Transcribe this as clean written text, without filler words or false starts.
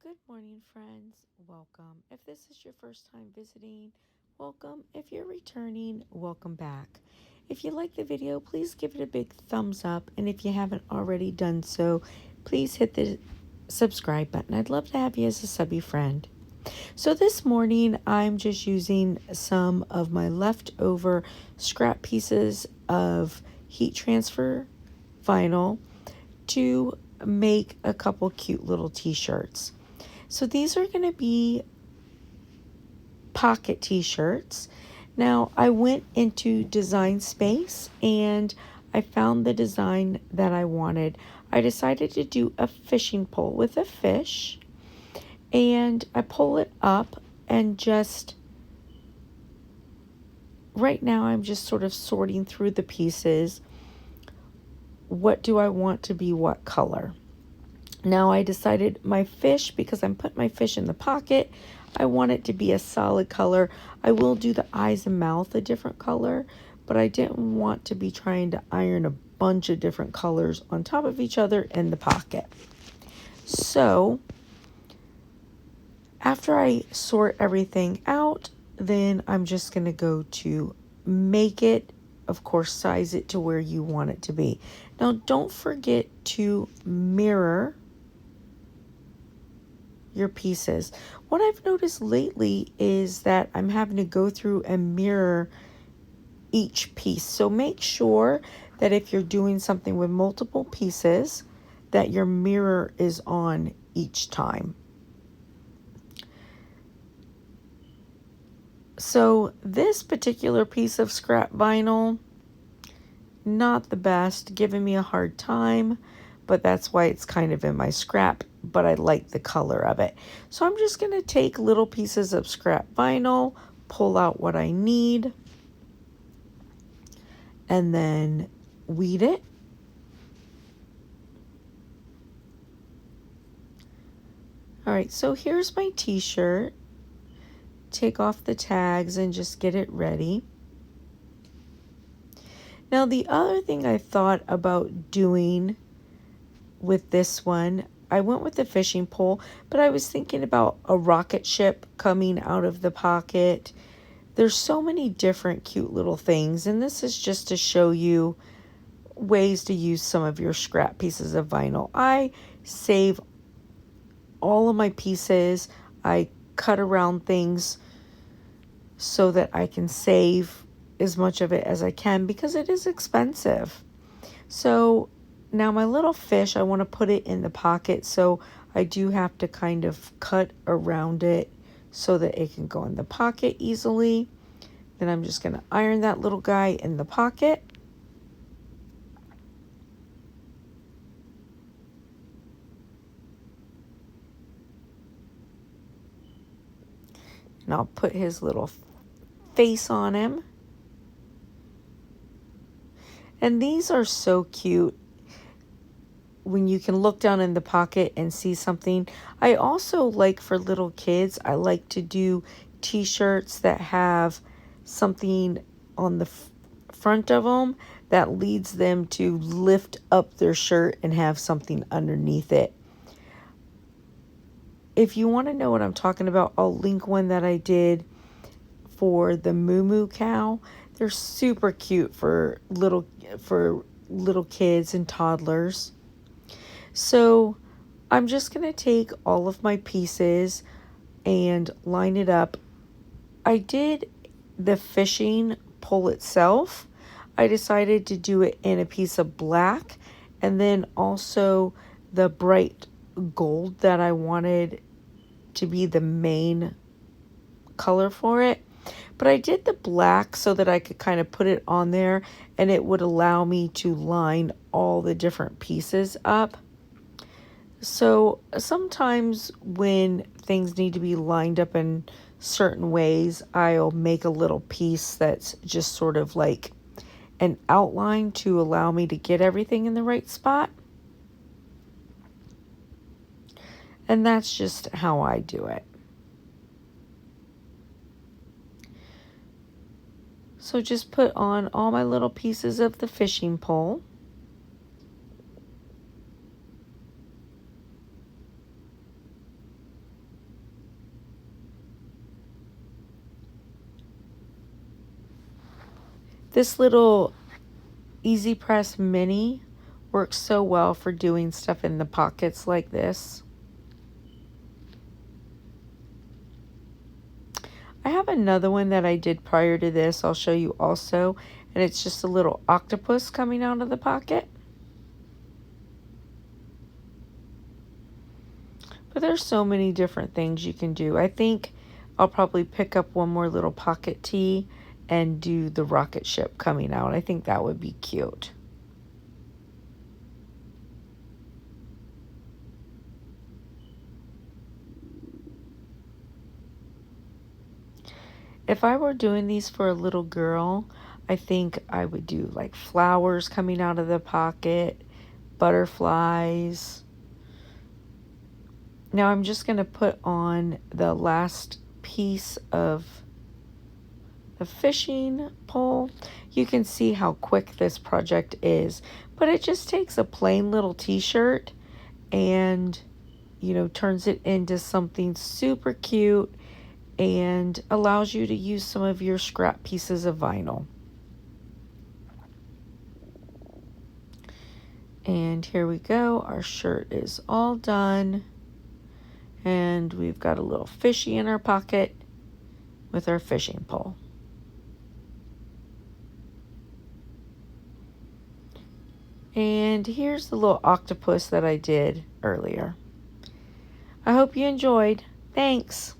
Good morning, friends. Welcome. If this is your first time visiting, welcome. If you're returning, welcome back. If you like the video, please give it a big thumbs up. And if you haven't already done so, please hit the subscribe button. I'd love to have you as a subby friend. So this morning, I'm just using some of my leftover scrap pieces of heat transfer vinyl to make a couple cute little t-shirts. So these are going to be pocket t-shirts. Now I went into Design Space and I found the design that I wanted. I decided to do a fishing pole with a fish, and I pull it up and just right now I'm just sort of sorting through the pieces. What do I want to be what color? Now I decided my fish, because I'm putting my fish in the pocket, I want it to be a solid color. I will do the eyes and mouth a different color, but I didn't want to be trying to iron a bunch of different colors on top of each other in the pocket. So after I sort everything out, then I'm just going to go to make it, of course, size it to where you want it to be. Now don't forget to mirror your pieces. What I've noticed lately is that I'm having to go through and mirror each piece. So make sure that if you're doing something with multiple pieces, that your mirror is on each time. So this particular piece of scrap vinyl, not the best, giving me a hard time, but that's why it's kind of in my scrap, but I like the color of it. So I'm just going to take little pieces of scrap vinyl, pull out what I need, and then weed it. All right, so here's my t-shirt. Take off the tags and just get it ready. Now the other thing I thought about doing with this one, I went with the fishing pole, but I was thinking about a rocket ship coming out of the pocket. There's so many different cute little things, and this is just to show you ways to use some of your scrap pieces of vinyl. I save all of my pieces. I cut around things so that I can save as much of it as I can because it is expensive. So now my little fish, I want to put it in the pocket, so I do have to kind of cut around it so that it can go in the pocket easily. Then I'm just going to iron that little guy in the pocket. And I'll put his little face on him. And these are so cute when you can look down in the pocket and see something. I also like, for little kids, I like to do t-shirts that have something on the front of them that leads them to lift up their shirt and have something underneath it. If you want to know what I'm talking about, I'll link one that I did for the Moo Moo cow. They're super cute for little kids and toddlers. So I'm just going to take all of my pieces and line it up. I did the fishing pole itself. I decided to do it in a piece of black, and then also the bright gold that I wanted to be the main color for it. But I did the black so that I could kind of put it on there and it would allow me to line all the different pieces up. So sometimes when things need to be lined up in certain ways, I'll make a little piece that's just sort of like an outline to allow me to get everything in the right spot. And that's just how I do it. So just put on all my little pieces of the fishing pole. This little Easy Press Mini works so well for doing stuff in the pockets like this. I have another one that I did prior to this I'll show you also, and it's just a little octopus coming out of the pocket. But there's so many different things you can do. I think I'll probably pick up one more little pocket tee and do the rocket ship coming out. I think that would be cute. If I were doing these for a little girl, I think I would do like flowers coming out of the pocket, butterflies. Now I'm just going to put on the last piece of the fishing pole. You can see how quick this project is, but it just takes a plain little t-shirt and, you know, turns it into something super cute and allows you to use some of your scrap pieces of vinyl. And here we go. Our shirt is all done. And we've got a little fishy in our pocket with our fishing pole. And here's the little octopus that I did earlier. I hope you enjoyed. Thanks.